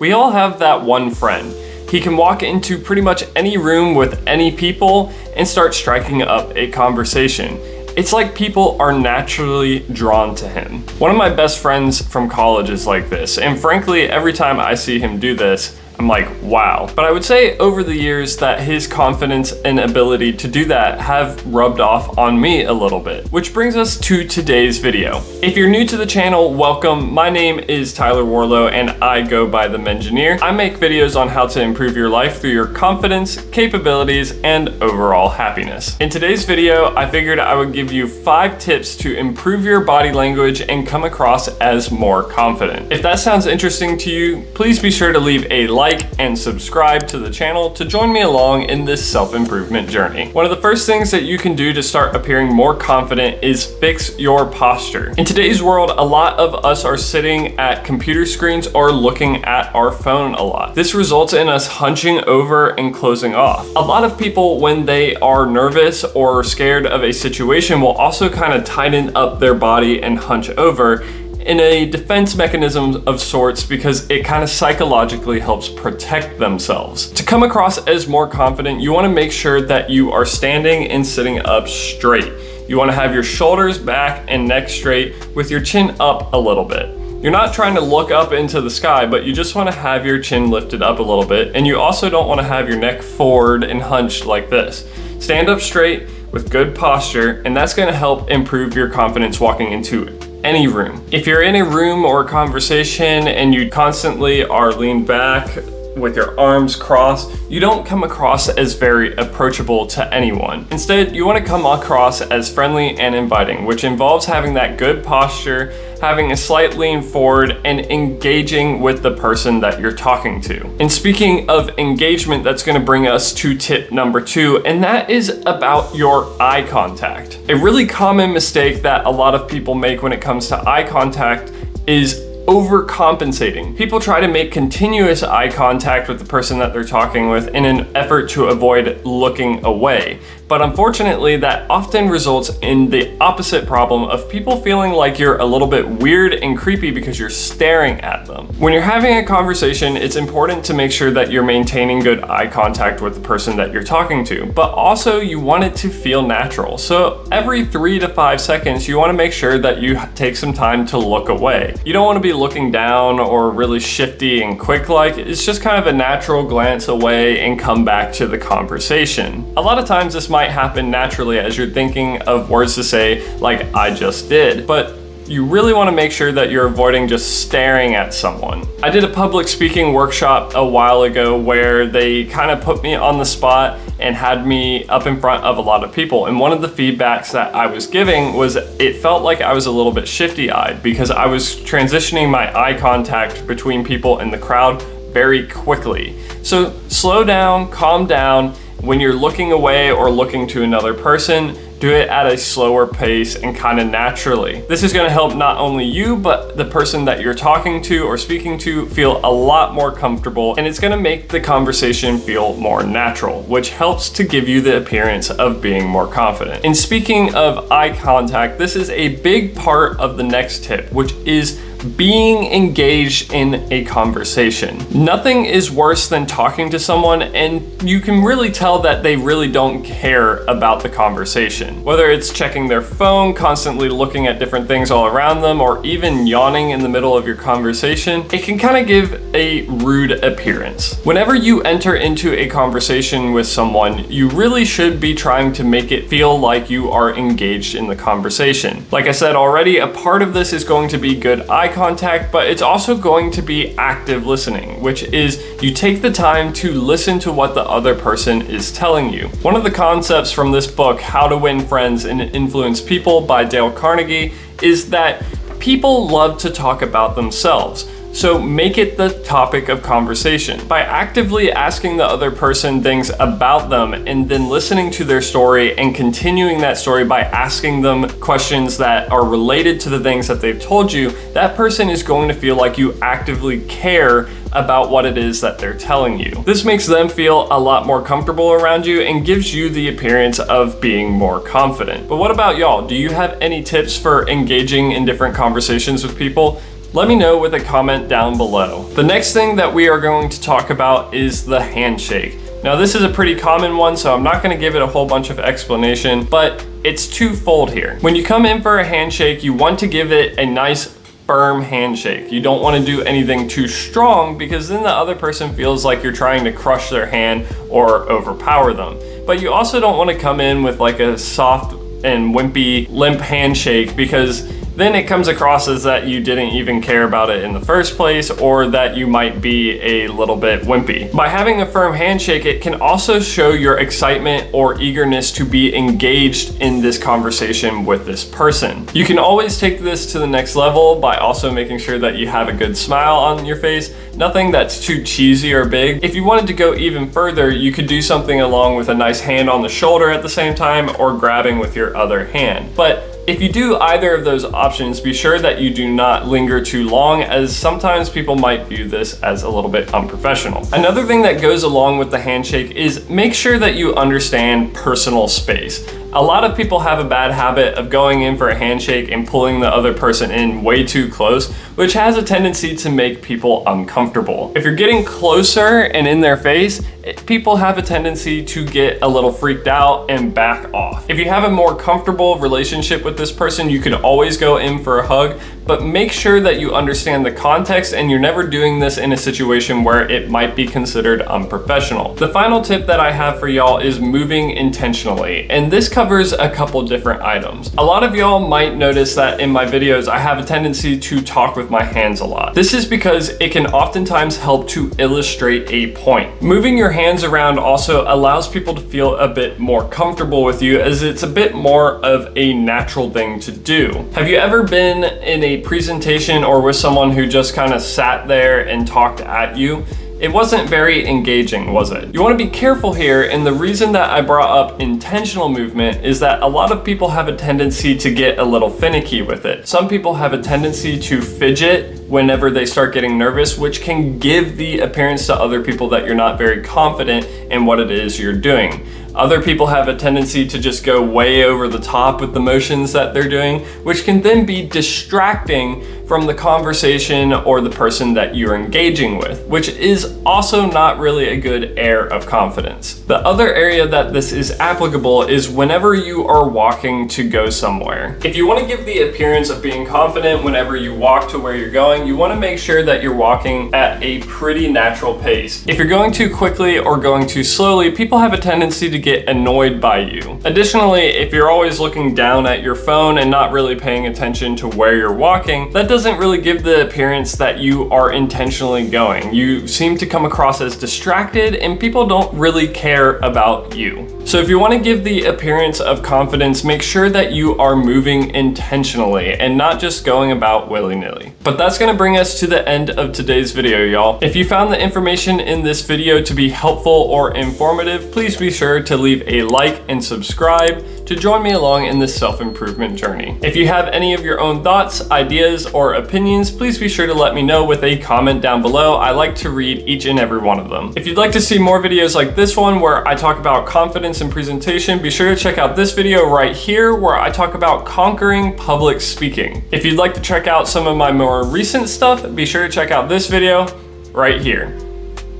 We all have that one friend. He can walk into pretty much any room with any people and start striking up a conversation. It's like people are naturally drawn to him. One of my best friends from college is like this, and frankly, every time I see him do this, I'm like, wow. But I would say over the years that his confidence and ability to do that have rubbed off on me a little bit. Which brings us to today's video. If you're new to the channel, welcome. My name is Tyler Warlow and I go by The Mengineer. I make videos on how to improve your life through your confidence, capabilities, and overall happiness. In today's video, I figured I would give you 5 tips to improve your body language and come across as more confident. If that sounds interesting to you, please be sure to leave a like and subscribe to the channel to join me along in this self-improvement journey. One of the first things that you can do to start appearing more confident is fix your posture. In today's world, a lot of us are sitting at computer screens or looking at our phone a lot. This results in us hunching over and closing off. A lot of people, when they are nervous or scared of a situation, will also kind of tighten up their body and hunch over in a defense mechanism of sorts because it kind of psychologically helps protect themselves. To come across as more confident, you want to make sure that you are standing and sitting up straight. You want to have your shoulders back and neck straight with your chin up a little bit. You're not trying to look up into the sky, but you just want to have your chin lifted up a little bit, and you also don't want to have your neck forward and hunched like this. Stand up straight with good posture, and that's going to help improve your confidence walking into any room. If you're in a room or a conversation and you constantly are leaned back with your arms crossed, you don't come across as very approachable to anyone. Instead, you want to come across as friendly and inviting, which involves having that good posture, having a slight lean forward, and engaging with the person that you're talking to. And speaking of engagement, that's going to bring us to tip number 2, and that is about your eye contact. A really common mistake that a lot of people make when it comes to eye contact is overcompensating. People try to make continuous eye contact with the person that they're talking with in an effort to avoid looking away. But unfortunately, that often results in the opposite problem of people feeling like you're a little bit weird and creepy because you're staring at them. When you're having a conversation, it's important to make sure that you're maintaining good eye contact with the person that you're talking to, but also you want it to feel natural. So every 3 to 5 seconds, you want to make sure that you take some time to look away. You don't want to be looking down or really shifty and quick like. It's just kind of a natural glance away and come back to the conversation. A lot of times this might happen naturally as you're thinking of words to say like I just did, but you really want to make sure that you're avoiding just staring at someone. I did a public speaking workshop a while ago where they kind of put me on the spot and had me up in front of a lot of people. And one of the feedbacks that I was giving was it felt like I was a little bit shifty-eyed because I was transitioning my eye contact between people in the crowd very quickly. So slow down, calm down. When you're looking away or looking to another person, do it at a slower pace and kind of naturally. This is going to help not only you, but the person that you're talking to or speaking to feel a lot more comfortable, and it's going to make the conversation feel more natural, which helps to give you the appearance of being more confident. And speaking of eye contact, this is a big part of the next tip, which is being engaged in a conversation. Nothing is worse than talking to someone and you can really tell that they really don't care about the conversation. Whether it's checking their phone, constantly looking at different things all around them, or even yawning in the middle of your conversation, it can kind of give a rude appearance. Whenever you enter into a conversation with someone, you really should be trying to make it feel like you are engaged in the conversation. Like I said already, a part of this is going to be good eye contact, but it's also going to be active listening, which is you take the time to listen to what the other person is telling you. One of the concepts from this book, How to Win Friends and Influence People by Dale Carnegie, is that people love to talk about themselves. So make it the topic of conversation. By actively asking the other person things about them and then listening to their story and continuing that story by asking them questions that are related to the things that they've told you, that person is going to feel like you actively care about what it is that they're telling you. This makes them feel a lot more comfortable around you and gives you the appearance of being more confident. But what about y'all? Do you have any tips for engaging in different conversations with people? Let me know with a comment down below. The next thing that we are going to talk about is the handshake. Now this is a pretty common one, so I'm not going to give it a whole bunch of explanation, but it's twofold here. When you come in for a handshake, you want to give it a nice firm handshake. You don't want to do anything too strong because then the other person feels like you're trying to crush their hand or overpower them. But you also don't want to come in with like a soft and wimpy, limp handshake, because then it comes across as that you didn't even care about it in the first place, or that you might be a little bit wimpy. By having a firm handshake, it can also show your excitement or eagerness to be engaged in this conversation with this person. You can always take this to the next level by also making sure that you have a good smile on your face, nothing that's too cheesy or big. If you wanted to go even further, you could do something along with a nice hand on the shoulder at the same time, or grabbing with your other hand. But if you do either of those options, be sure that you do not linger too long, as sometimes people might view this as a little bit unprofessional. Another thing that goes along with the handshake is make sure that you understand personal space. A lot of people have a bad habit of going in for a handshake and pulling the other person in way too close, which has a tendency to make people uncomfortable. If you're getting closer and in their face, people have a tendency to get a little freaked out and back off. If you have a more comfortable relationship with this person, you can always go in for a hug, but make sure that you understand the context and you're never doing this in a situation where it might be considered unprofessional. The final tip that I have for y'all is moving intentionally, and this covers a couple different items. A lot of y'all might notice that in my videos I have a tendency to talk with my hands a lot. This is because it can oftentimes help to illustrate a point. Moving your hands around also allows people to feel a bit more comfortable with you, as it's a bit more of a natural thing to do. Have you ever been in a presentation or with someone who just kind of sat there and talked at you? It wasn't very engaging, was it? You want to be careful here, and the reason that I brought up intentional movement is that a lot of people have a tendency to get a little finicky with it. Some people have a tendency to fidget whenever they start getting nervous, which can give the appearance to other people that you're not very confident in what it is you're doing. Other people have a tendency to just go way over the top with the motions that they're doing, which can then be distracting from the conversation or the person that you're engaging with, which is also not really a good air of confidence. The other area that this is applicable is whenever you are walking to go somewhere. If you want to give the appearance of being confident whenever you walk to where you're going, you want to make sure that you're walking at a pretty natural pace. If you're going too quickly or going too slowly, people have a tendency to get annoyed by you. Additionally, if you're always looking down at your phone and not really paying attention to where you're walking, that doesn't really give the appearance that you are intentionally going. You seem to come across as distracted, and people don't really care about you. So if you want to give the appearance of confidence, make sure that you are moving intentionally and not just going about willy-nilly. But that's going to bring us to the end of today's video, y'all. If you found the information in this video to be helpful or informative, please be sure to leave a like and subscribe to join me along in this self-improvement journey. If you have any of your own thoughts, ideas, or opinions, please be sure to let me know with a comment down below. I like to read each and every one of them. If you'd like to see more videos like this one where I talk about confidence and presentation, be sure to check out this video right here where I talk about conquering public speaking. If you'd like to check out some of my more recent stuff, be sure to check out this video right here.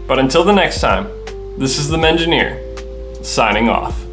But until the next time, this is the Mengineer, signing off.